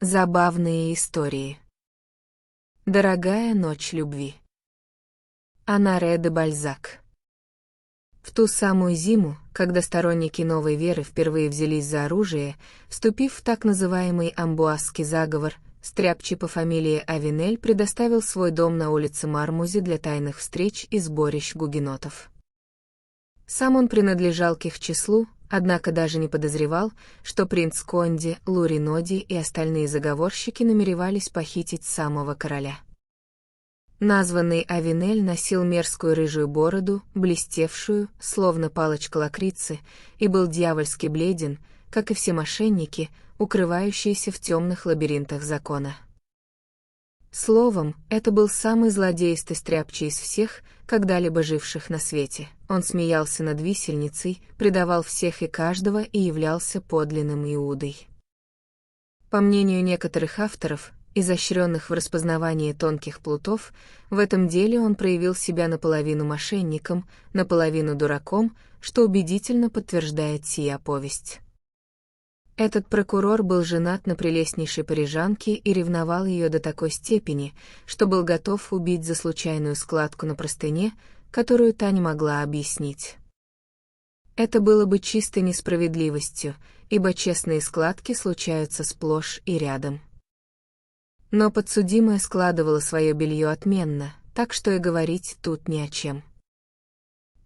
Забавные истории. Дорогая ночь любви. Оноре де Бальзак. В ту самую зиму, когда сторонники новой веры впервые взялись за оружие, вступив в так называемый амбуазский заговор, стряпчий по фамилии Авинель предоставил свой дом на улице Мармузе для тайных встреч и сборищ гугенотов. Сам он принадлежал к их числу, однако даже не подозревал, что принц Конди, Луриноди и остальные заговорщики намеревались похитить самого короля. Названный Авинель носил мерзкую рыжую бороду, блестевшую, словно палочка лакрицы, и был дьявольски бледен, как и все мошенники, укрывающиеся в темных лабиринтах закона. Словом, это был самый злодеистый стряпчий из всех, когда-либо живших на свете. Он смеялся над висельницей, предавал всех и каждого и являлся подлинным Иудой. По мнению некоторых авторов, изощренных в распознавании тонких плутов, в этом деле он проявил себя наполовину мошенником, наполовину дураком, что убедительно подтверждает сия повесть. Этот прокурор был женат на прелестнейшей парижанке и ревновал ее до такой степени, что был готов убить за случайную складку на простыне, которую та не могла объяснить. Это было бы чистой несправедливостью, ибо честные складки случаются сплошь и рядом. Но подсудимая складывала свое белье отменно, так что и говорить тут не о чем.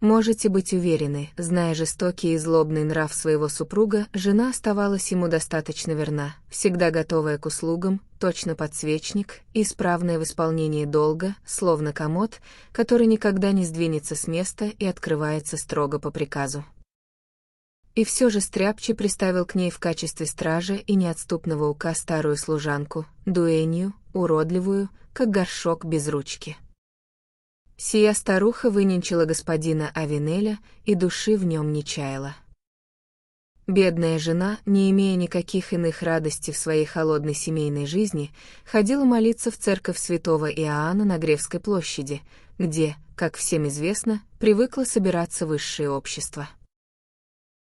Можете быть уверены, зная жестокий и злобный нрав своего супруга, жена оставалась ему достаточно верна, всегда готовая к услугам, точно подсвечник, исправная в исполнении долга, словно комод, который никогда не сдвинется с места и открывается строго по приказу. И все же стряпчий приставил к ней в качестве стража и неотступного ука старую служанку, дуэнью, уродливую, как горшок без ручки. Сия старуха выненчила господина Авинеля и души в нем не чаяла. Бедная жена, не имея никаких иных радостей в своей холодной семейной жизни, ходила молиться в церковь святого Иоанна на Гревской площади, где, как всем известно, привыкло собираться высшее общество.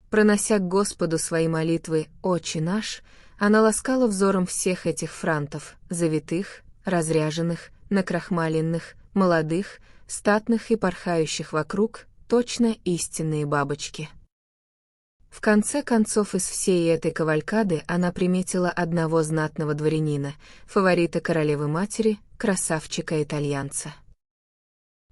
Пронося к Господу свои молитвы «Отче наш», она ласкала взором всех этих франтов, завитых, разряженных, накрахмаленных, молодых, статных и порхающих вокруг, точно истинные бабочки. В конце концов из всей этой кавалькады она приметила одного знатного дворянина, фаворита королевы-матери, красавчика-итальянца.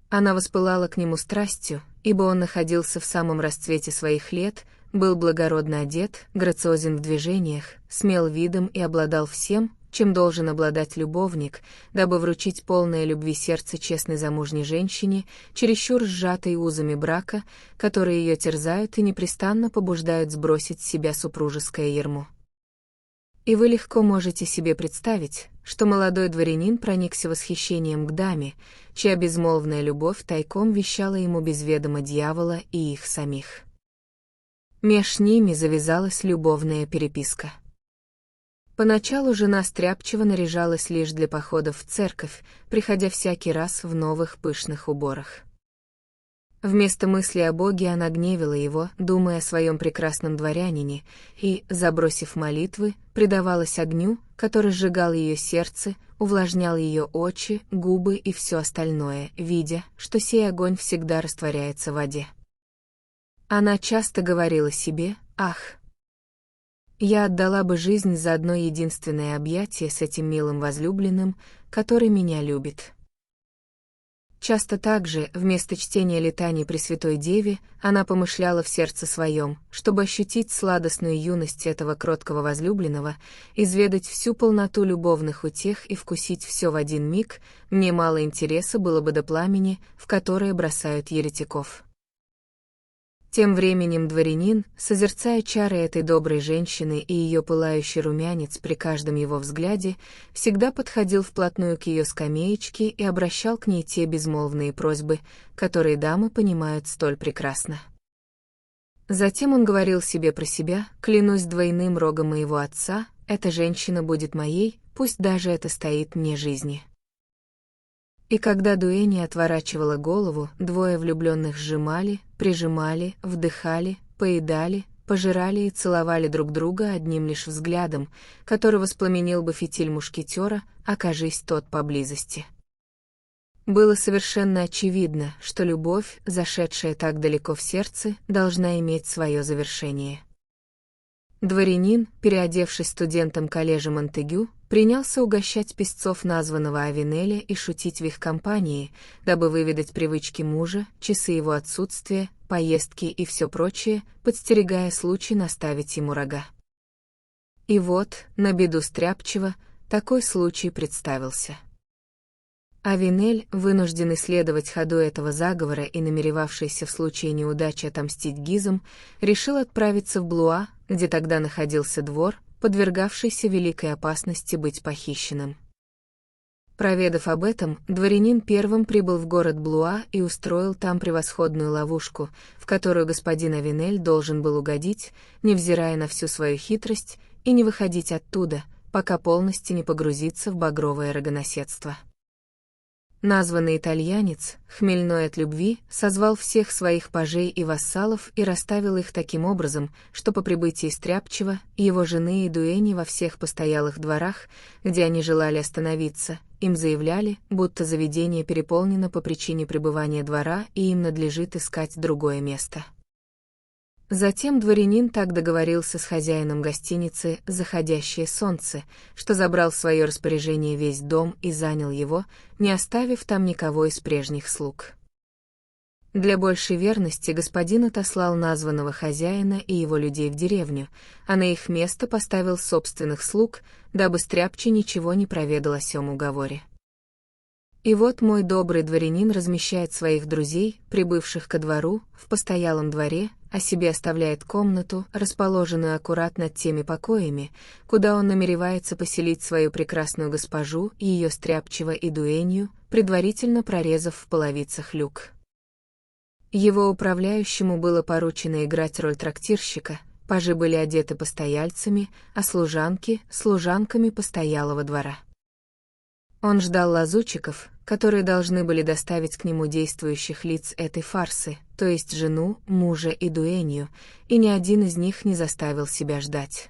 Она воспылала к нему страстью, ибо он находился в самом расцвете своих лет, был благородно одет, грациозен в движениях, смел видом и обладал всем, чем должен обладать любовник, дабы вручить полное любви сердце честной замужней женщине, чересчур сжатой узами брака, которые ее терзают и непрестанно побуждают сбросить с себя супружеское ярмо. И вы легко можете себе представить, что молодой дворянин проникся восхищением к даме, чья безмолвная любовь тайком вещала ему без ведома дьявола и их самих. Меж ними завязалась любовная переписка. Поначалу жена стряпчего наряжалась лишь для походов в церковь, приходя всякий раз в новых пышных уборах. Вместо мысли о Боге она гневила его, думая о своем прекрасном дворянине, и, забросив молитвы, предавалась огню, который сжигал ее сердце, увлажнял ее очи, губы и все остальное, видя, что сей огонь всегда растворяется в воде. Она часто говорила себе: «Ах! Я отдала бы жизнь за одно единственное объятие с этим милым возлюбленным, который меня любит». Часто также, вместо чтения летаний Пресвятой Деве, она помышляла в сердце своем, чтобы ощутить сладостную юность этого кроткого возлюбленного, изведать всю полноту любовных утех и вкусить все в один миг, мне мало интереса было бы до пламени, в которое бросают еретиков. Тем временем дворянин, созерцая чары этой доброй женщины и ее пылающий румянец при каждом его взгляде, всегда подходил вплотную к ее скамеечке и обращал к ней те безмолвные просьбы, которые дамы понимают столь прекрасно. Затем он говорил себе про себя: «Клянусь двойным рогом моего отца, эта женщина будет моей, пусть даже это стоит мне жизни». И когда дуэни отворачивала голову, двое влюбленных сжимали, прижимали, вдыхали, поедали, пожирали и целовали друг друга одним лишь взглядом, который воспламенил бы фитиль мушкетера, окажись тот поблизости. Было совершенно очевидно, что любовь, зашедшая так далеко в сердце, должна иметь свое завершение. Дворянин, переодевшись студентом коллежа Монтегю, принялся угощать песцов названного Авинеля и шутить в их компании, дабы выведать привычки мужа, часы его отсутствия, поездки и все прочее, подстерегая случай наставить ему рога. И вот, на беду Стряпчего, такой случай представился. Авинель, вынужденный следовать ходу этого заговора и намеревавшийся в случае неудачи отомстить Гизам, решил отправиться в Блуа, где тогда находился двор, подвергавшийся великой опасности быть похищенным. Проведав об этом, дворянин первым прибыл в город Блуа и устроил там превосходную ловушку, в которую господин Авинель должен был угодить, невзирая на всю свою хитрость, и не выходить оттуда, пока полностью не погрузится в багровое рогоноседство. Названный итальянец, хмельной от любви, созвал всех своих пажей и вассалов и расставил их таким образом, что по прибытии Стряпчего, его жены и дуэни во всех постоялых дворах, где они желали остановиться, им заявляли, будто заведение переполнено по причине пребывания двора и им надлежит искать другое место. Затем дворянин так договорился с хозяином гостиницы «Заходящее солнце», что забрал в свое распоряжение весь дом и занял его, не оставив там никого из прежних слуг. Для большей верности господин отослал названного хозяина и его людей в деревню, а на их место поставил собственных слуг, дабы Стряпчий ничего не проведал о сём уговоре. И вот мой добрый дворянин размещает своих друзей, прибывших ко двору, в постоялом дворе, а себе оставляет комнату, расположенную аккурат над теми покоями, куда он намеревается поселить свою прекрасную госпожу и ее Стряпчего и дуэнью, предварительно прорезав в половицах люк. Его управляющему было поручено играть роль трактирщика, пажи были одеты постояльцами, а служанки — служанками постоялого двора. Он ждал лазутчиков, которые должны были доставить к нему действующих лиц этой фарсы, то есть жену, мужа и дуэнью, и ни один из них не заставил себя ждать.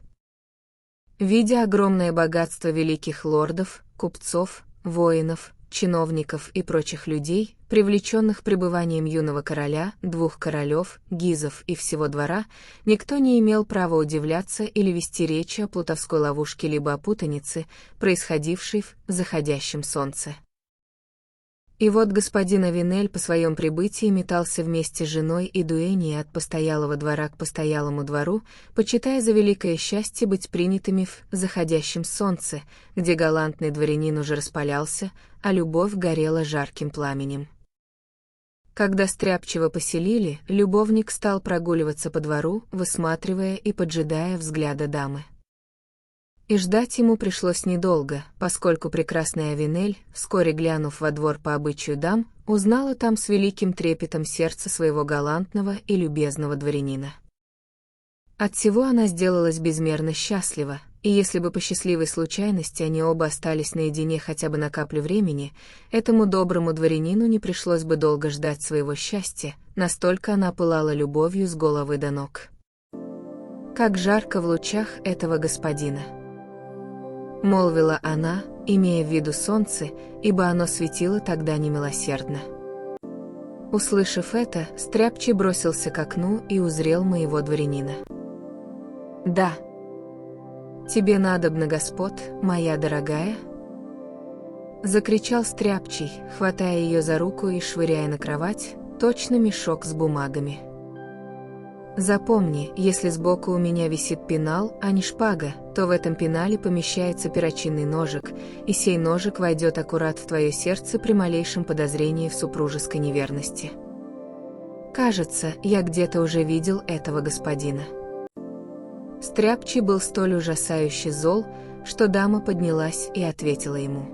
Видя огромное богатство великих лордов, купцов, воинов, чиновников и прочих людей, привлеченных пребыванием юного короля, двух королев, Гизов и всего двора, никто не имел права удивляться или вести речи о плутовской ловушке либо о путанице, происходившей в заходящем солнце. И вот господин Авинель по своем прибытии метался вместе с женой и дуэней от постоялого двора к постоялому двору, почитая за великое счастье быть принятыми в заходящем солнце, где галантный дворянин уже распалялся, а любовь горела жарким пламенем. Когда Стряпчего поселили, любовник стал прогуливаться по двору, высматривая и поджидая взгляда дамы. И ждать ему пришлось недолго, поскольку прекрасный Авинель, вскоре глянув во двор по обычаю дам, узнала там с великим трепетом сердце своего галантного и любезного дворянина. Отсего она сделалась безмерно счастлива, и если бы по счастливой случайности они оба остались наедине хотя бы на каплю времени, этому доброму дворянину не пришлось бы долго ждать своего счастья, настолько она пылала любовью с головы до ног. Как жарко в лучах этого господина! — молвила она, имея в виду солнце, ибо оно светило тогда немилосердно. Услышав это, Стряпчий бросился к окну и узрел моего дворянина. «Да. Тебе надобно, господ, моя дорогая?» — закричал Стряпчий, хватая ее за руку и швыряя на кровать, точно мешок с бумагами. «Запомни, если сбоку у меня висит пенал, а не шпага, то в этом пенале помещается перочинный ножик, и сей ножик войдет аккурат в твое сердце при малейшем подозрении в супружеской неверности. Кажется, я где-то уже видел этого господина». Стряпчий был столь ужасающе зол, что дама поднялась и ответила ему: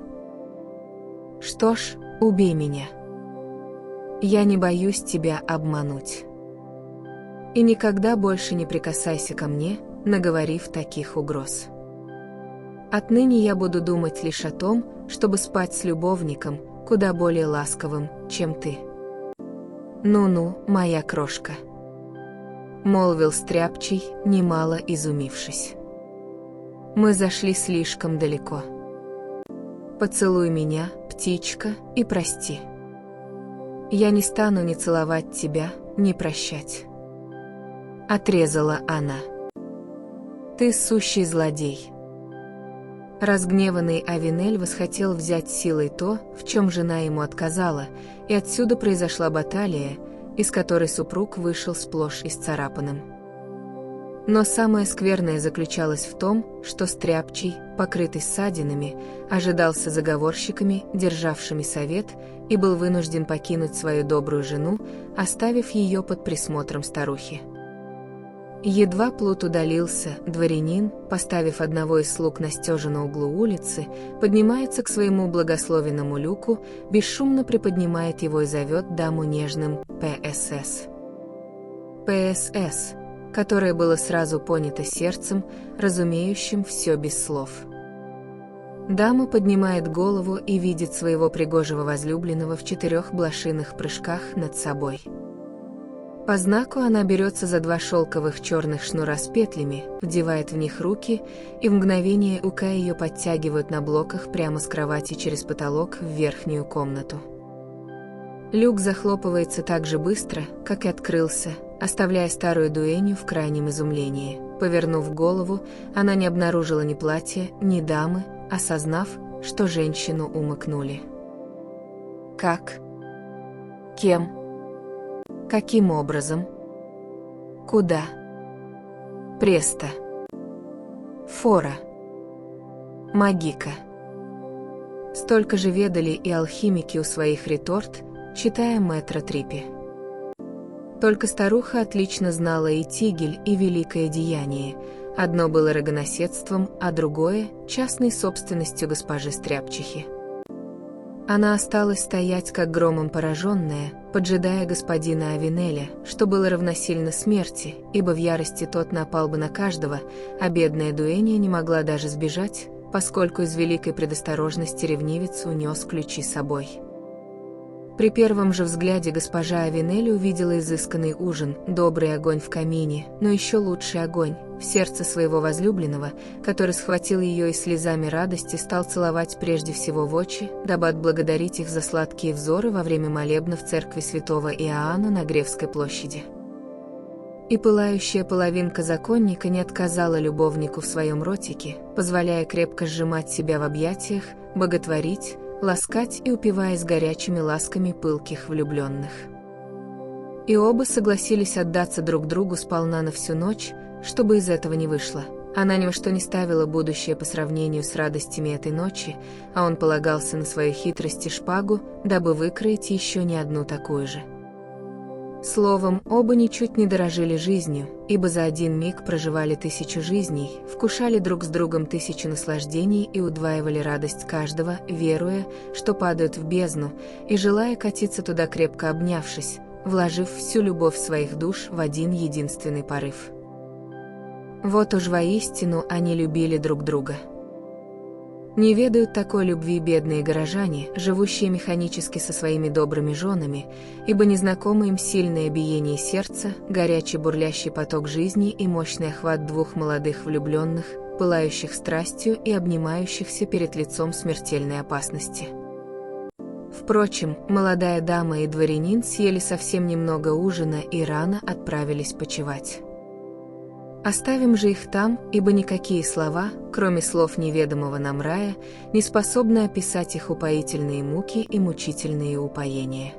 «Что ж, убей меня. Я не боюсь тебя обмануть. И никогда больше не прикасайся ко мне, наговорив таких угроз. Отныне я буду думать лишь о том, чтобы спать с любовником, куда более ласковым, чем ты. Ну-ну, моя крошка. молвил Стряпчий, немало изумившись. Мы зашли слишком далеко. Поцелуй меня, птичка, и прости. Я не стану ни целовать тебя, ни прощать. Отрезала она. Ты сущий злодей. Разгневанный Авинель восхотел взять силой то, в чем жена ему отказала, и отсюда произошла баталия, из которой супруг вышел сплошь исцарапанным. Но самое скверное заключалось в том, что Стряпчий, покрытый ссадинами, ожидался заговорщиками, державшими совет, и был вынужден покинуть свою добрую жену, оставив ее под присмотром старухи. Едва плут удалился, дворянин, поставив одного из слуг на стеже на углу улицы, поднимается к своему благословенному люку, бесшумно приподнимает его и зовет даму нежным «ПСС». «ПСС», которое было сразу понято сердцем, разумеющим все без слов. Дама поднимает голову и видит своего пригожего возлюбленного в 4 блошиных прыжках над собой. По знаку она берется за 2 шелковых черных шнура с петлями, вдевает в них руки, и в мгновение ока ее подтягивают на блоках прямо с кровати через потолок в верхнюю комнату. Люк захлопывается так же быстро, как и открылся, оставляя старую дуэнью в крайнем изумлении. Повернув голову, она не обнаружила ни платья, ни дамы, осознав, что женщину умыкнули. Как? Кем? Каким образом? Куда? Престо. Фора. Магика. Столько же ведали и алхимики у своих реторт, читая мэтра Триппи. Только старуха отлично знала и Тигель, и великое деяние. Одно было рогоносецтвом, а другое – частной собственностью госпожи Стряпчихи. Она осталась стоять как громом пораженная, поджидая господина Авинеля, что было равносильно смерти, ибо в ярости тот напал бы на каждого, а бедная дуэнья не могла даже сбежать, поскольку из великой предосторожности ревнивец унес ключи с собой. При первом же взгляде госпожа Авинель увидела изысканный ужин, добрый огонь в камине, но еще лучший огонь в сердце своего возлюбленного, который схватил ее и слезами радости стал целовать прежде всего в очи, дабы отблагодарить их за сладкие взоры во время молебна в церкви святого Иоанна на Гревской площади. И пылающая половинка законника не отказала любовнику в своем ротике, позволяя крепко сжимать себя в объятиях, боготворить, ласкать и упиваясь горячими ласками пылких влюбленных. И оба согласились отдаться друг другу сполна на всю ночь, чтобы из этого не вышло. Она ни во что не ставила будущее по сравнению с радостями этой ночи, а он полагался на свою хитрость и шпагу, дабы выкроить еще не одну такую же. Словом, оба ничуть не дорожили жизнью, ибо за один миг проживали 1000 жизней, вкушали друг с другом 1000 наслаждений и удваивали радость каждого, веруя, что падают в бездну, и желая катиться туда крепко обнявшись, вложив всю любовь своих душ в один единственный порыв. Вот уж воистину они любили друг друга. Не ведают такой любви бедные горожане, живущие механически со своими добрыми женами, ибо незнакомы им сильное биение сердца, горячий бурлящий поток жизни и мощный охват 2 молодых влюбленных, пылающих страстью и обнимающихся перед лицом смертельной опасности. Впрочем, молодая дама и дворянин съели совсем немного ужина и рано отправились почевать. Оставим же их там, ибо никакие слова, кроме слов неведомого нам рая, не способны описать их упоительные муки и мучительные упоения.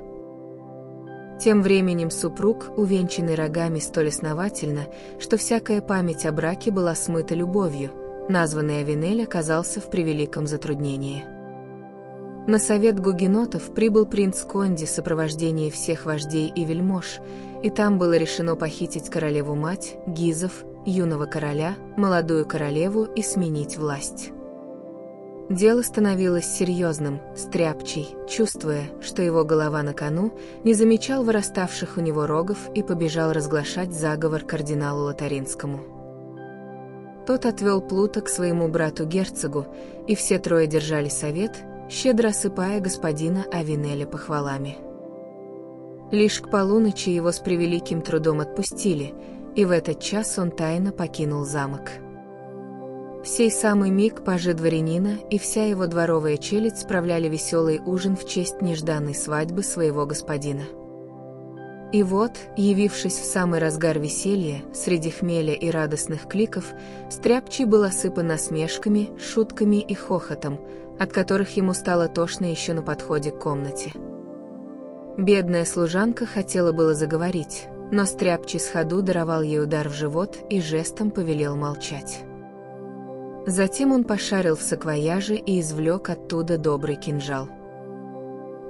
Тем временем супруг, увенчанный рогами столь основательно, что всякая память о браке была смыта любовью, названный Авинель оказался в превеликом затруднении. На совет гугенотов прибыл принц Конди в сопровождении всех вождей и вельмож, и там было решено похитить королеву-мать, Гизов, юного короля, молодую королеву и сменить власть. Дело становилось серьезным. Стряпчий, чувствуя, что его голова на кону, не замечал выраставших у него рогов и побежал разглашать заговор кардиналу Лотаринскому. Тот отвел Плута к своему брату-герцогу, и все 3 держали совет, щедро осыпая господина Авинеля похвалами. Лишь к полуночи его с превеликим трудом отпустили, и в этот час он тайно покинул замок. В сей самый миг пажи дворянина и вся его дворовая челядь справляли веселый ужин в честь нежданной свадьбы своего господина. И вот, явившись в самый разгар веселья, среди хмеля и радостных кликов, Стряпчий был осыпан насмешками, шутками и хохотом, от которых ему стало тошно еще на подходе к комнате. Бедная служанка хотела было заговорить, но Стряпчий с ходу даровал ей удар в живот и жестом повелел молчать. Затем он пошарил в саквояже и извлек оттуда добрый кинжал.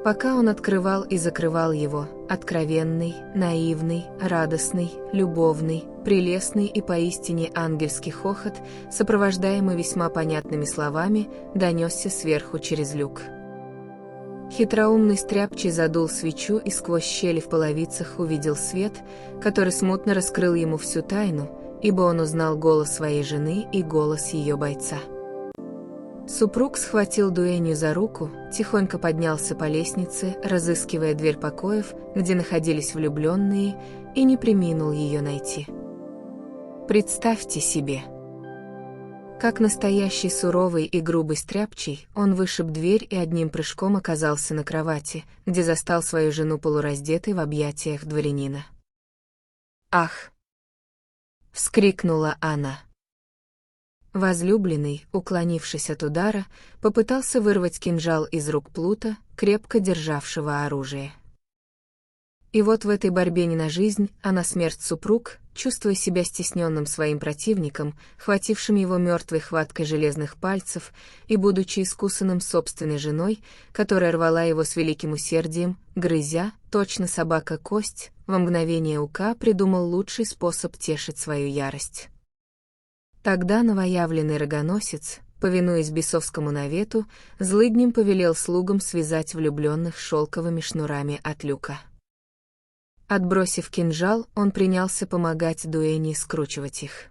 Пока он открывал и закрывал его, откровенный, наивный, радостный, любовный, прелестный и поистине ангельский хохот, сопровождаемый весьма понятными словами, донесся сверху через люк. Хитроумный Стряпчий задул свечу и сквозь щели в половицах увидел свет, который смутно раскрыл ему всю тайну, ибо он узнал голос своей жены и голос ее бойца. Супруг схватил дуэнью за руку, тихонько поднялся по лестнице, разыскивая дверь покоев, где находились влюбленные, и не преминул ее найти. Представьте себе, как настоящий суровый и грубый Стряпчий, он вышиб дверь и одним прыжком оказался на кровати, где застал свою жену полураздетой в объятиях дворянина. «Ах!» — вскрикнула она. Возлюбленный, уклонившись от удара, попытался вырвать кинжал из рук плута, крепко державшего оружие. И вот в этой борьбе не на жизнь, а на смерть супруг, чувствуя себя стесненным своим противником, хватившим его мертвой хваткой железных пальцев, и будучи искусанным собственной женой, которая рвала его с великим усердием, грызя, точно собака кость, во мгновение ока придумал лучший способ тешить свою ярость. Тогда новоявленный рогоносец, повинуясь бесовскому навету, злыднем повелел слугам связать влюбленных шелковыми шнурами от люка. Отбросив кинжал, он принялся помогать дуэни скручивать их.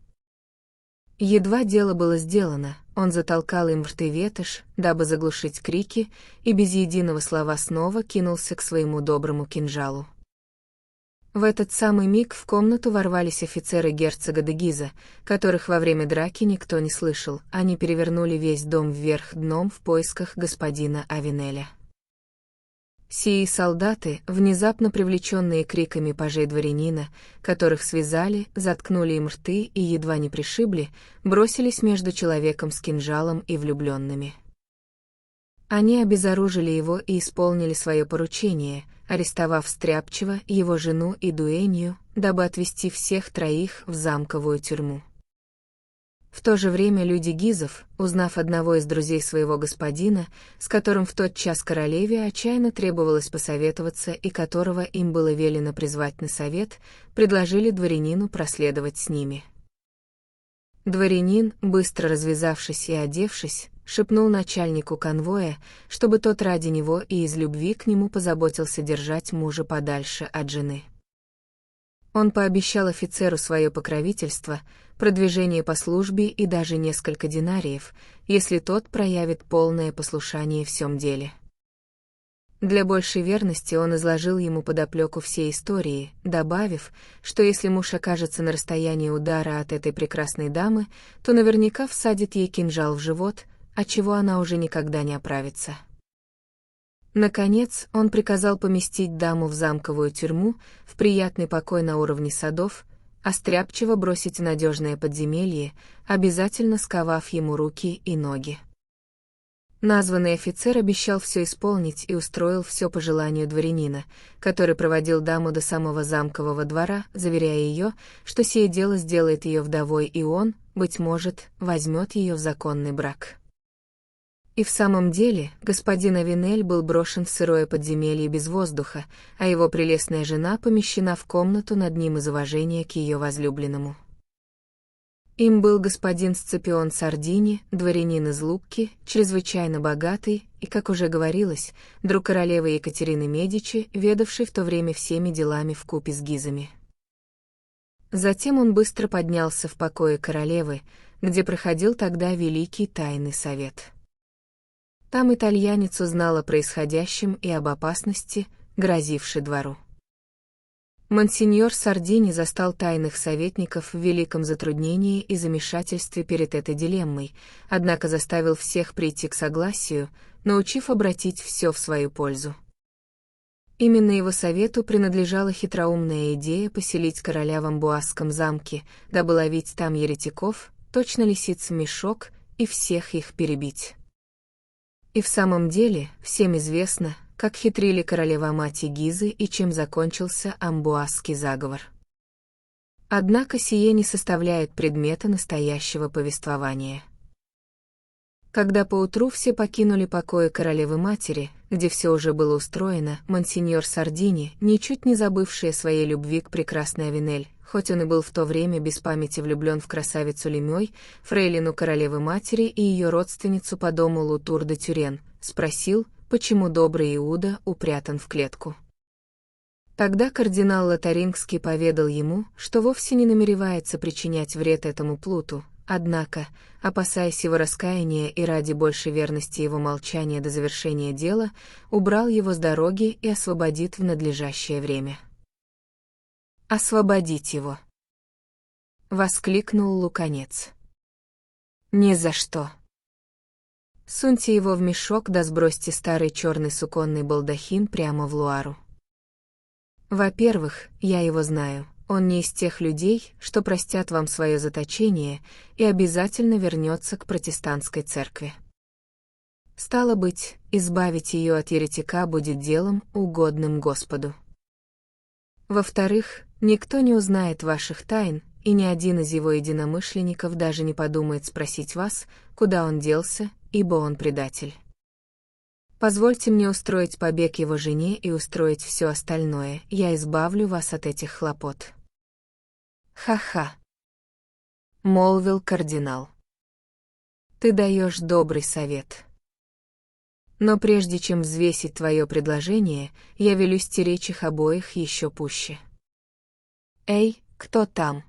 Едва дело было сделано, он затолкал им в рты ветошь, дабы заглушить крики, и без единого слова снова кинулся к своему доброму кинжалу. В этот самый миг в комнату ворвались офицеры герцога де Гиза, которых во время драки никто не слышал, они перевернули весь дом вверх дном в поисках господина Авинеля. Сии солдаты, внезапно привлеченные криками пажей дворянина, которых связали, заткнули им рты и едва не пришибли, бросились между человеком с кинжалом и влюбленными. Они обезоружили его и исполнили свое поручение, арестовав Стряпчего, его жену и дуэнью, дабы отвезти всех троих в замковую тюрьму. В то же время люди Гизов, узнав одного из друзей своего господина, с которым в тот час королеве отчаянно требовалось посоветоваться и которого им было велено призвать на совет, предложили дворянину проследовать с ними. Дворянин, быстро развязавшись и одевшись, шепнул начальнику конвоя, чтобы тот ради него и из любви к нему позаботился держать мужа подальше от жены. Он пообещал офицеру свое покровительство, продвижение по службе и даже несколько динариев, если тот проявит полное послушание в всем деле. Для большей верности он изложил ему подоплеку всей истории, добавив, что если муж окажется на расстоянии удара от этой прекрасной дамы, то наверняка всадит ей кинжал в живот, от чего она уже никогда не оправится. Наконец, он приказал поместить даму в замковую тюрьму, в приятный покой на уровне садов, а Стряпчего бросить в надежное подземелье, обязательно сковав ему руки и ноги. Названный офицер обещал все исполнить и устроил все по желанию дворянина, который проводил даму до самого замкового двора, заверяя ее, что сие дело сделает ее вдовой, и он, быть может, возьмет ее в законный брак. И в самом деле, господин Авинель был брошен в сырое подземелье без воздуха, а его прелестная жена помещена в комнату над ним из уважения к ее возлюбленному. Им был господин Сципион Сардини, дворянин из Лукки, чрезвычайно богатый и, как уже говорилось, друг королевы Екатерины Медичи, ведавший в то время всеми делами вкупе с Гизами. Затем он быстро поднялся в покое королевы, где проходил тогда Великий Тайный Совет. Там итальянец узнал о происходящем и об опасности, грозившей двору. Монсеньор Сардини застал тайных советников в великом затруднении и замешательстве перед этой дилеммой, однако заставил всех прийти к согласию, научив обратить все в свою пользу. Именно его совету принадлежала хитроумная идея поселить короля в Амбуазском замке, дабы ловить там еретиков, точно лисиц в мешок, и всех их перебить. И в самом деле, всем известно, как хитрили королева-мать и Гизы и чем закончился Амбуазский заговор. Однако сие не составляет предмета настоящего повествования. Когда поутру все покинули покои королевы-матери, где все уже было устроено, монсеньор Сардини, ничуть не забывший о своей любви к прекрасной Авенель, хоть он и был в то время без памяти влюблен в красавицу Лемёй, фрейлину королевы-матери и ее родственницу по дому Лутур де Тюрен, спросил, почему добрый Иуда упрятан в клетку. Тогда кардинал Лотарингский поведал ему, что вовсе не намеревается причинять вред этому плуту, однако, опасаясь его раскаяния и ради большей верности его молчания до завершения дела, убрал его с дороги и освободит в надлежащее время. «Освободить его!» — воскликнул Луканец. «Ни за что! Суньте его в мешок да сбросьте старый черный суконный балдахин прямо в Луару. Во-первых, я его знаю. Он не из тех людей, что простят вам свое заточение и обязательно вернется к протестантской церкви. Стало быть, избавить ее от еретика будет делом, угодным Господу. Во-вторых, никто не узнает ваших тайн, и ни один из его единомышленников даже не подумает спросить вас, куда он делся, ибо он предатель. Позвольте мне устроить побег его жене и устроить все остальное, я избавлю вас от этих хлопот. Ха-ха, молвил кардинал. Ты даешь добрый совет. Но прежде чем взвесить твое предложение, я велю стеречь их обоих еще пуще. Эй, кто там?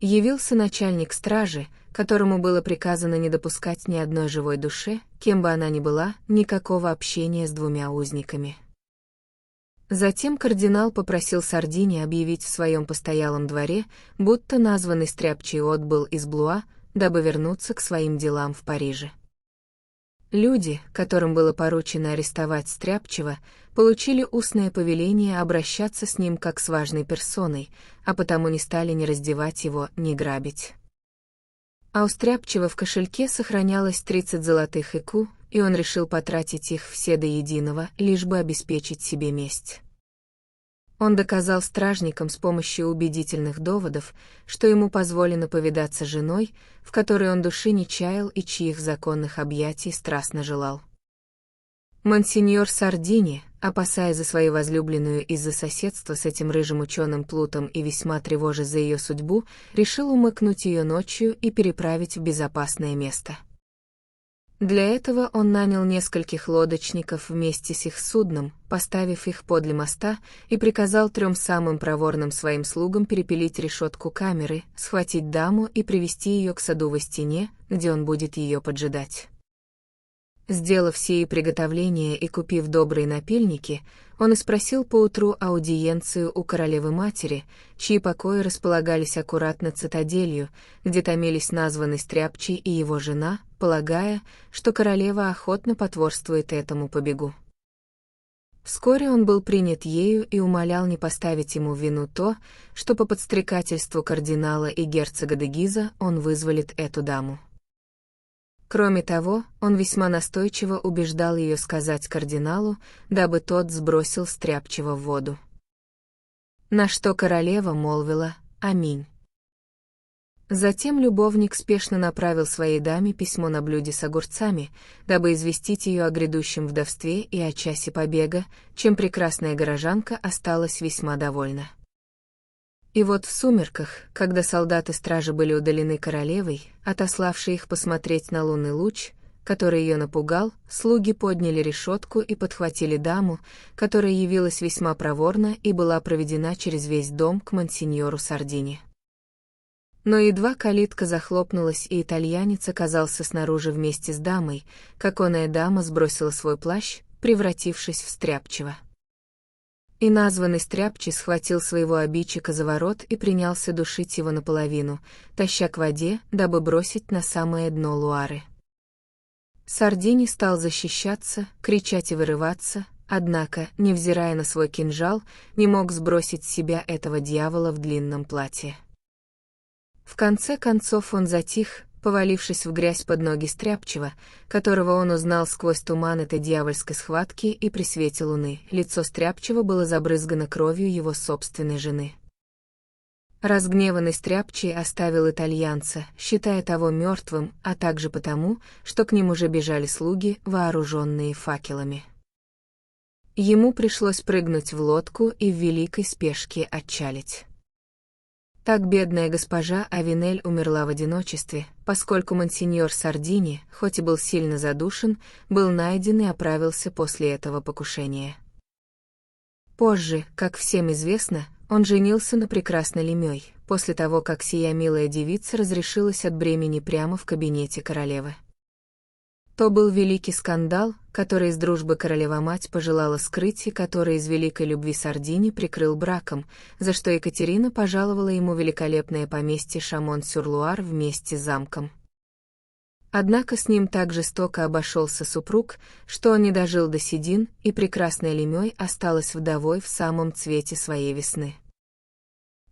Явился начальник стражи, которому было приказано не допускать ни одной живой душе, кем бы она ни была, никакого общения с двумя узниками. Затем кардинал попросил Сардини объявить в своем постоялом дворе, будто названный стряпчий отбыл из Блуа, дабы вернуться к своим делам в Париже. Люди, которым было поручено арестовать Стряпчего, получили устное повеление обращаться с ним как с важной персоной, а потому не стали ни раздевать его, ни грабить. А у Стряпчего в кошельке сохранялось 30 золотых эку, и он решил потратить их все до единого, лишь бы обеспечить себе месть. Он доказал стражникам с помощью убедительных доводов, что ему позволено повидаться с женой, в которой он души не чаял и чьих законных объятий страстно желал. Монсеньор Сардини, опасаясь за свою возлюбленную из-за соседства с этим рыжим ученым Плутом и весьма тревожась за ее судьбу, решил умыкнуть ее ночью и переправить в безопасное место. Для этого он нанял нескольких лодочников вместе с их судном, поставив их подле моста, и приказал 3 самым проворным своим слугам перепилить решетку камеры, схватить даму и привести ее к садовой стене, где он будет ее поджидать. Сделав сии приготовления и купив добрые напильники, он и спросил поутру аудиенцию у королевы-матери, чьи покои располагались аккуратно цитаделью, где томились названный Стряпчий и его жена, полагая, что королева охотно потворствует этому побегу. Вскоре он был принят ею и умолял не поставить ему в вину то, что по подстрекательству кардинала и герцога де Гиза он вызволит эту даму. Кроме того, он весьма настойчиво убеждал ее сказать кардиналу, дабы тот сбросил Стряпчего в воду. На что королева молвила «Аминь». Затем любовник спешно направил своей даме письмо на блюде с огурцами, дабы известить ее о грядущем вдовстве и о часе побега, чем прекрасная горожанка осталась весьма довольна. И вот в сумерках, когда солдаты стражи были удалены королевой, отославшей их посмотреть на лунный луч, который ее напугал, слуги подняли решетку и подхватили даму, которая явилась весьма проворно и была проведена через весь дом к монсеньору Сардини. Но едва калитка захлопнулась и итальянец оказался снаружи вместе с дамой, как оная дама сбросила свой плащ, превратившись в Стряпчего. И названный Стряпчий схватил своего обидчика за ворот и принялся душить его наполовину, таща к воде, дабы бросить на самое дно Луары. Сардини стал защищаться, кричать и вырываться, однако, невзирая на свой кинжал, не мог сбросить с себя этого дьявола в длинном платье. В конце концов он затих, повалившись в грязь под ноги Стряпчего, которого он узнал сквозь туман этой дьявольской схватки и при свете луны. Лицо Стряпчего было забрызгано кровью его собственной жены. Разгневанный Стряпчий оставил итальянца, считая того мертвым, а также потому, что к ним уже бежали слуги, вооруженные факелами. Ему пришлось прыгнуть в лодку и в великой спешке отчалить. Так бедная госпожа Авинель умерла в одиночестве, поскольку монсеньор Сардини, хоть и был сильно задушен, был найден и оправился после этого покушения. Позже, как всем известно, он женился на прекрасной Лемёй, после того, как сия милая девица разрешилась от бремени прямо в кабинете королевы. То был великий скандал, который из дружбы королева-мать пожелала скрыть и который из великой любви Сардини прикрыл браком, за что Екатерина пожаловала ему великолепное поместье Шамон-сюр-Луар вместе с замком. Однако с ним так жестоко обошелся супруг, что он не дожил до седин, и прекрасная Лемёй осталась вдовой в самом цвете своей весны.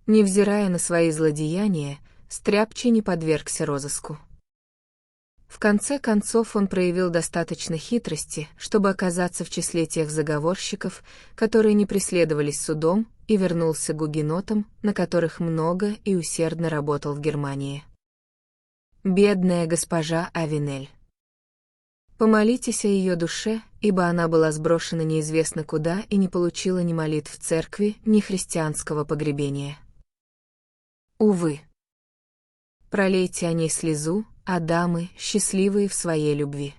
Невзирая на свои злодеяния, Стряпчий не подвергся розыску. В конце концов он проявил достаточно хитрости, чтобы оказаться в числе тех заговорщиков, которые не преследовались судом, и вернулся к гугенотам, на которых много и усердно работал в Германии. Бедная госпожа Авинель. Помолитесь о ее душе, ибо она была сброшена неизвестно куда и не получила ни молитв в церкви, ни христианского погребения. Увы. Пролейте о ней слезу, а дамы, счастливые в своей любви.